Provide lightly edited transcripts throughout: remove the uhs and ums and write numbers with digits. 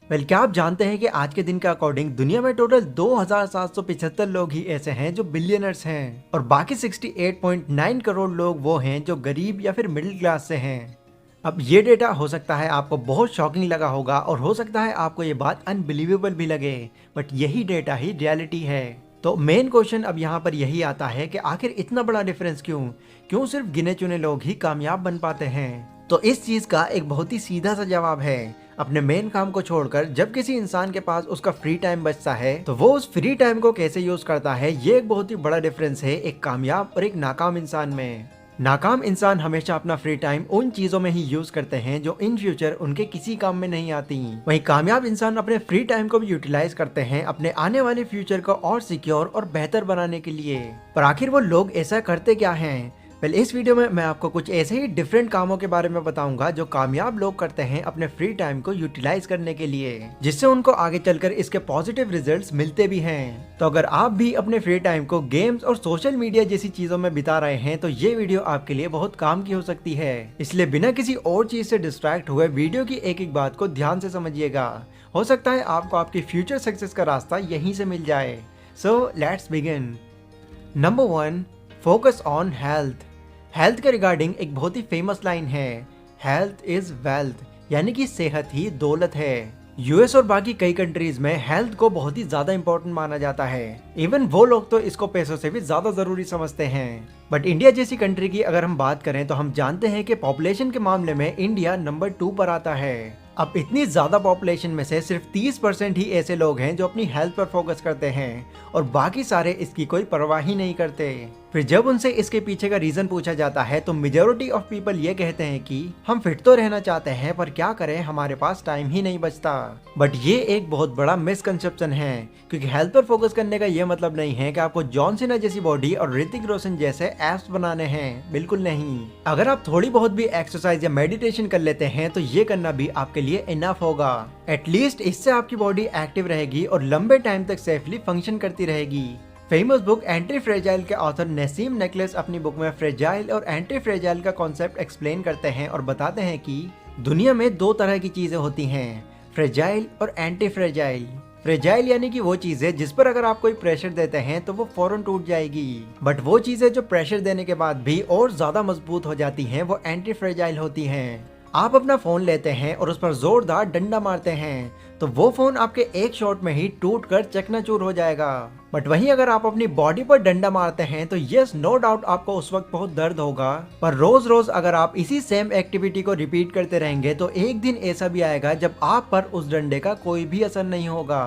क्या आप जानते हैं कि आज के दिन के अकॉर्डिंग दुनिया में टोटल 2775 लोग ही ऐसे हैं जो बिलियनर्स हैं और बाकी 68.9 करोड़ लोग वो हैं जो गरीब या फिर मिडिल क्लास से हैं। अब ये डेटा हो सकता है आपको बहुत शॉकिंग लगा होगा और हो सकता है आपको ये बात अनबिलीवेबल भी लगे, बट यही डेटा ही रियलिटी है। तो मेन क्वेश्चन अब यहाँ पर यही आता है कि आखिर इतना बड़ा डिफरेंस क्यों क्यों सिर्फ गिने चुने लोग ही कामयाब बन पाते हैं। तो इस चीज का एक बहुत ही सीधा सा जवाब है, अपने मेन काम को छोड़कर जब किसी इंसान के पास उसका फ्री टाइम बचता है तो वो उस फ्री टाइम को कैसे यूज करता है। ये एक बहुत ही बड़ा डिफरेंस है एक कामयाब और एक नाकाम इंसान में। नाकाम इंसान हमेशा अपना फ्री टाइम उन चीजों में ही यूज करते हैं जो इन फ्यूचर उनके किसी काम में नहीं आती। वहीं कामयाब इंसान अपने फ्री टाइम को भी यूटिलाइज करते हैं अपने आने वाले फ्यूचर को और सिक्योर और बेहतर बनाने के लिए। पर आखिर वो लोग ऐसा करते क्या हैं? इस वीडियो में मैं आपको कुछ ऐसे ही डिफरेंट कामों के बारे में बताऊंगा जो कामयाब लोग करते हैं अपने फ्री टाइम को यूटिलाइज करने के लिए, जिससे उनको आगे चलकर इसके पॉजिटिव रिजल्ट्स मिलते भी हैं। तो अगर आप भी अपने फ्री टाइम को गेम्स और सोशल मीडिया जैसी चीजों में बिता रहे हैं तो ये वीडियो आपके लिए बहुत काम की हो सकती है। इसलिए बिना किसी और चीज से डिस्ट्रैक्ट हुए वीडियो की एक एक बात को ध्यान से समझिएगा। हो सकता है आपको आपकी फ्यूचर सक्सेस का रास्ता यहीं से मिल जाए। So let's begin. Number 1, focus on health. Health के रिगार्डिंग एक बहुत ही फेमस लाइन है, हेल्थ इज वेल्थ, यानी कि सेहत ही दौलत है। यूएस और बाकी कई कंट्रीज में हेल्थ को बहुत ही ज्यादा इंपॉर्टेंट माना जाता है। इवन वो लोग तो इसको पैसों से भी ज्यादा जरूरी समझते हैं। बट इंडिया जैसी कंट्री की अगर हम बात करें तो हम जानते हैं कि पॉपुलेशन के मामले में इंडिया नंबर 2 पर आता है। अब इतनी ज्यादा पॉपुलेशन में से सिर्फ 30% ही ऐसे लोग हैं जो अपनी हेल्थ पर फोकस करते हैं और बाकी सारे इसकी कोई परवाह ही नहीं करते। फिर जब उनसे इसके पीछे का रीजन पूछा जाता है तो मेजॉरिटी ऑफ पीपल ये कहते हैं कि हम फिट तो रहना चाहते हैं पर क्या करें, हमारे पास टाइम ही नहीं बचता। बट ये एक बहुत बड़ा मिसकंसेप्शन है, क्योंकि हेल्थ पर फोकस करने का ये मतलब नहीं है कि आपको जॉन सीना जैसी बॉडी और ऋतिक रोशन जैसे एब्स बनाने हैं, बिल्कुल नहीं। अगर आप थोड़ी बहुत भी एक्सरसाइज या मेडिटेशन कर लेते हैं तो ये करना भी आपके लिए इनफ होगा। एटलीस्ट इससे आपकी बॉडी एक्टिव रहेगी और लंबे टाइम तक सेफली फंक्शन करती रहेगी। फेमस बुक एंटी फ्रेजाइल के ऑथर नसीम नेकलेस अपनी बुक में फ्रेजाइल और एंटी फ्रेजाइल का कॉन्सेप्ट एक्सप्लेन करते हैं और बताते हैं कि दुनिया में 2 तरह की चीजें होती हैं, फ्रेजाइल और एंटी फ्रेजाइल। फ्रेजाइल यानी कि वो चीज है जिस पर अगर आप कोई प्रेशर देते हैं तो वो फौरन टूट जाएगी, बट वो चीजें जो प्रेशर देने के बाद भी और ज्यादा मजबूत हो जाती हैं वो एंटी फ्रेजाइल होती हैं। आप अपना फोन लेते हैं और उस पर जोरदार डंडा मारते हैं तो वो फोन आपके एक शॉट में ही टूट कर चकनाचूर हो जाएगा। बट वहीं अगर आप अपनी बॉडी पर डंडा मारते हैं तो यस नो डाउट आपको उस वक्त बहुत दर्द होगा, पर रोज रोज अगर आप इसी सेम एक्टिविटी को रिपीट करते रहेंगे तो एक दिन ऐसा भी आएगा जब आप पर उस डंडे का कोई भी असर नहीं होगा।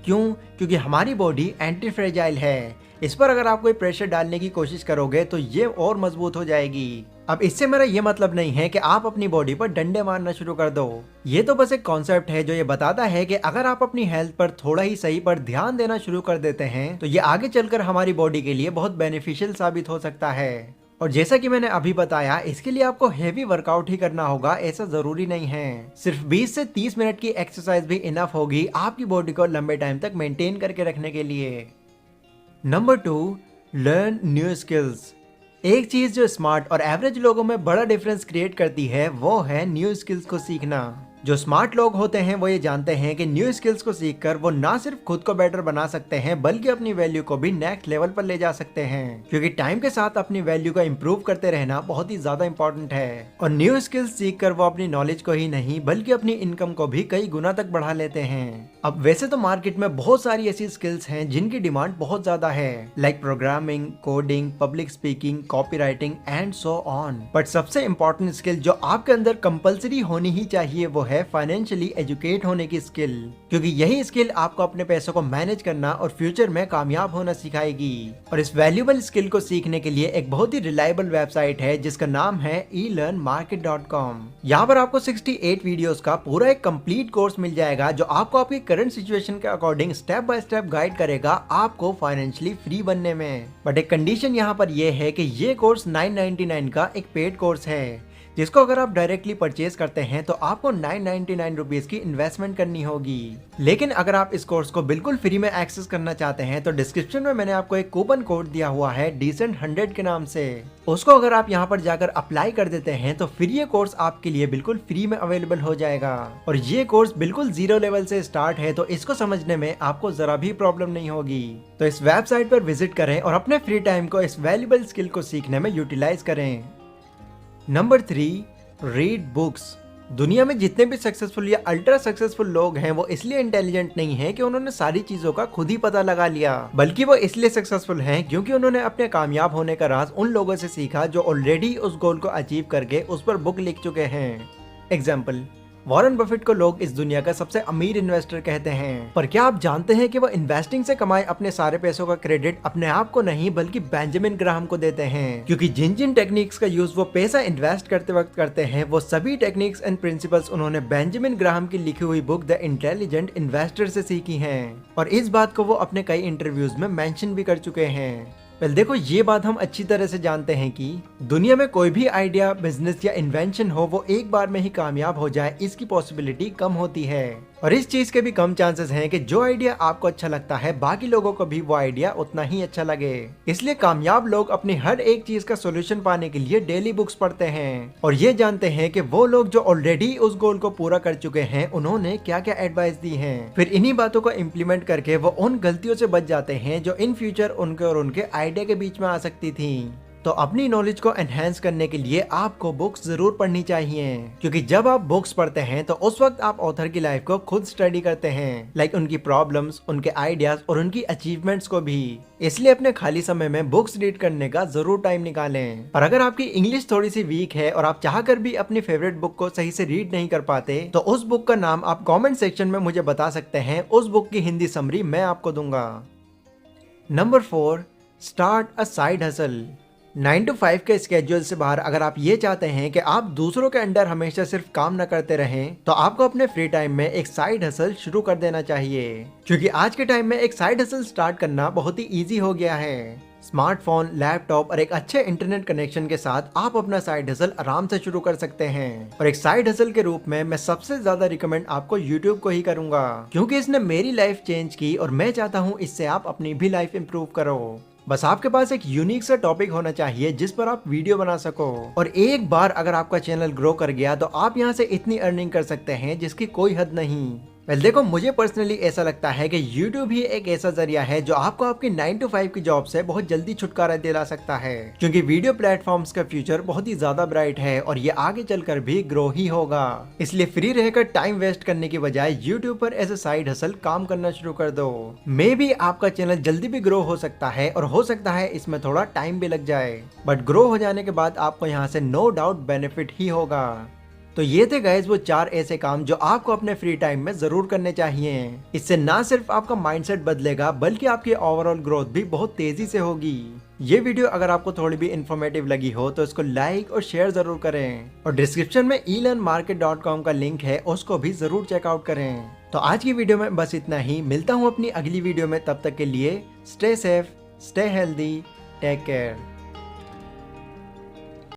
क्यों? क्योंकि हमारी बॉडी एंटी फ्रेजाइल है। इस पर अगर आप कोई प्रेशर डालने की कोशिश करोगे तो ये और मजबूत हो जाएगी। अब इससे मेरा ये मतलब नहीं है कि आप अपनी बॉडी पर डंडे मारना शुरू कर दो। ये तो बस एक कॉन्सेप्ट है जो ये बताता है कि अगर आप अपनी हेल्थ पर थोड़ा ही सही पर ध्यान देना शुरू कर देते हैं तो ये आगे चलकर हमारी बॉडी के लिए बहुत बेनिफिशियल साबित हो सकता है। और जैसा कि मैंने अभी बताया, इसके लिए आपको हेवी वर्कआउट ही करना होगा, ऐसा जरूरी नहीं है। सिर्फ 20 से 30 मिनट की एक्सरसाइज भी इनफ होगी आपकी बॉडी को लंबे टाइम तक मेंटेन करके रखने के लिए। Number 2, learn new skills. एक चीज जो स्मार्ट और एवरेज लोगों में बड़ा डिफरेंस क्रिएट करती है वो है न्यू स्किल्स को सीखना। जो स्मार्ट लोग होते हैं वो ये जानते हैं कि न्यू स्किल्स को सीखकर वो ना सिर्फ खुद को बेटर बना सकते हैं बल्कि अपनी वैल्यू को भी नेक्स्ट लेवल पर ले जा सकते हैं, क्योंकि टाइम के साथ अपनी वैल्यू को इम्प्रूव करते रहना बहुत ही ज्यादा इंपॉर्टेंट है। और न्यू स्किल्स सीखकर वो अपनी नॉलेज को ही नहीं बल्कि अपनी इनकम को भी कई गुना तक बढ़ा लेते हैं। अब वैसे तो मार्केट में बहुत सारी ऐसी स्किल्स हैं जिनकी डिमांड बहुत ज्यादा है, like programming, coding, public speaking, copywriting and so on. But सबसे इंपॉर्टेंट स्किल जो आपके अंदर कंपलसरी होनी ही चाहिए वो है फाइनेंशियली एजुकेट होने की स्किल, क्योंकि यही स्किल आपको अपने पैसों को मैनेज करना और फ्यूचर में कामयाब होना सिखाएगी। और इस वैल्यूएबल स्किल को सीखने के लिए एक बहुत ही रिलायबल वेबसाइट है जिसका नाम है elearnmarket.com। यहाँ पर आपको 68 वीडियोस का पूरा एक कंप्लीट कोर्स मिल जाएगा जो आपको आपकी करंट सिचुएशन के according step by step guide करेगा आपको फाइनेंशियली फ्री बनने में। बट एक कंडीशन यहाँ पर यह है कि ये कोर्स 999 का एक पेड कोर्स है, जिसको अगर आप डायरेक्टली परचेज करते हैं तो आपको 999 रुपीज की इन्वेस्टमेंट करनी होगी। लेकिन अगर आप इस कोर्स को बिल्कुल फ्री में एक्सेस करना चाहते हैं तो डिस्क्रिप्शन में मैंने आपको एक कूपन कोड दिया हुआ है Decent100 के नाम से। उसको अगर आप यहाँ पर जाकर अप्लाई कर देते हैं तो फिर ये कोर्स आपके लिए बिल्कुल फ्री में अवेलेबल हो जाएगा। और ये कोर्स बिल्कुल 0 लेवल से स्टार्ट है, तो इसको समझने में आपको जरा भी प्रॉब्लम नहीं होगी। तो इस वेबसाइट पर विजिट करें और अपने फ्री टाइम को इस वैल्यूबल स्किल को सीखने में यूटिलाइज करें। Number 3, read books. दुनिया में जितने भी सक्सेसफुल या अल्ट्रा सक्सेसफुल लोग हैं वो इसलिए इंटेलिजेंट नहीं है कि उन्होंने सारी चीजों का खुद ही पता लगा लिया, बल्कि वो इसलिए सक्सेसफुल हैं क्योंकि उन्होंने अपने कामयाब होने का राज उन लोगों से सीखा जो ऑलरेडी उस गोल को अचीव करके उस पर बुक लिख चुके हैं। एग्जाम्पल, वॉरेन बफेट को लोग इस दुनिया का सबसे अमीर इन्वेस्टर कहते हैं, पर क्या आप जानते हैं कि वो इन्वेस्टिंग से कमाए अपने सारे पैसों का क्रेडिट अपने आप को नहीं बल्कि बेंजामिन ग्राहम को देते हैं, क्योंकि जिन जिन टेक्निक्स का यूज वो पैसा इन्वेस्ट करते वक्त करते हैं वो सभी टेक्निक्स एंड प्रिंसिपल्स उन्होंने बेंजामिन ग्राहम की लिखी हुई बुक द इंटेलिजेंट इन्वेस्टर से सीखी हैं। और इस बात को वो अपने कई इंटरव्यूज में मेंशन भी कर चुके हैं। वेल देखो, ये बात हम अच्छी तरह से जानते हैं कि दुनिया में कोई भी आइडिया, बिजनेस या इन्वेंशन हो वो एक बार में ही कामयाब हो जाए इसकी पॉसिबिलिटी कम होती है। और इस चीज के भी कम चांसेस हैं कि जो आइडिया आपको अच्छा लगता है बाकी लोगों को भी वो आइडिया उतना ही अच्छा लगे। इसलिए कामयाब लोग अपनी हर एक चीज का सोल्यूशन पाने के लिए डेली बुक्स पढ़ते हैं और ये जानते हैं कि वो लोग जो ऑलरेडी उस गोल को पूरा कर चुके हैं उन्होंने क्या क्या एडवाइस दी है। फिर इन्हीं बातों को इम्प्लीमेंट करके वो उन गलतियों से बच जाते हैं जो इन फ्यूचर उनके और उनके आइडिया के बीच में आ सकती थी। तो अपनी नॉलेज को एनहेंस करने के लिए आपको बुक्स जरूर पढ़नी चाहिए, क्योंकि जब आप बुक्स पढ़ते हैं तो उस वक्त आप ऑथर की लाइफ को खुद स्टडी करते हैं, लाइक उनकी प्रॉब्लम्स, उनके आइडियाज और उनकी अचीवमेंट्स को भी। इसलिए अपने खाली समय में बुक्स रीड करने का जरूर टाइम निकालें। और अगर आपकी इंग्लिश थोड़ी सी वीक है और आप चाहकर भी अपनी फेवरेट बुक को सही से रीड नहीं कर पाते तो उस बुक का नाम आप कॉमेंट सेक्शन में मुझे बता सकते हैं। उस बुक की हिंदी समरी मैं आपको दूंगा। Number 4, start a side hustle. 9 to 5 के स्केड्यूल से बाहर अगर आप ये चाहते हैं कि आप दूसरों के अंडर हमेशा सिर्फ काम न करते रहें तो आपको अपने फ्री टाइम में एक साइड हसल शुरू कर देना चाहिए, क्योंकि आज के टाइम में एक साइड हसल स्टार्ट करना बहुत ही इजी हो गया है। स्मार्टफोन, लैपटॉप और एक अच्छे इंटरनेट कनेक्शन के साथ आप अपना साइड हसल आराम से शुरू कर सकते हैं। और एक साइड हसल के रूप में मैं सबसे ज्यादा रिकमेंड आपको YouTube को ही करूंगा, क्योंकि इसने मेरी लाइफ चेंज की और मैं चाहता हूँ इससे आप अपनी भी लाइफ इंप्रूव करो। बस आपके पास एक यूनिक सा टॉपिक होना चाहिए जिस पर आप वीडियो बना सको। और एक बार अगर आपका चैनल ग्रो कर गया तो आप यहाँ से इतनी अर्निंग कर सकते हैं जिसकी कोई हद नहीं। वेल देखो, मुझे पर्सनली ऐसा लगता है कि YouTube ही एक ऐसा जरिया है जो आपको आपकी 9 to 5 की जॉब से बहुत जल्दी छुटकारा दिला सकता है, क्योंकि वीडियो प्लेटफॉर्म्स का फ्यूचर बहुत ही ज्यादा ब्राइट है और ये आगे चलकर भी ग्रो ही होगा। इसलिए फ्री रहकर टाइम वेस्ट करने की बजाय YouTube पर एज ए साइड हसल काम करना शुरू कर दो। मे बी आपका चैनल जल्दी भी ग्रो हो सकता है और हो सकता है इसमें थोड़ा टाइम भी लग जाए, बट ग्रो हो जाने के बाद आपको यहाँ से नो डाउट बेनिफिट ही होगा। तो ये थे गाइस वो 4 ऐसे काम जो आपको अपने फ्री टाइम में जरूर करने चाहिए। इससे ना सिर्फ आपका माइंडसेट बदलेगा बल्कि आपकी ओवरऑल ग्रोथ भी बहुत तेजी से होगी। ये वीडियो अगर आपको थोड़ी भी इन्फॉर्मेटिव लगी हो तो इसको लाइक और शेयर जरूर करें और डिस्क्रिप्शन में elearnmarket.com का लिंक है, उसको भी जरूर चेकआउट करें। तो आज की वीडियो में बस इतना ही। मिलता हूँ अपनी अगली वीडियो में, तब तक के लिए stay safe, stay healthy, take care.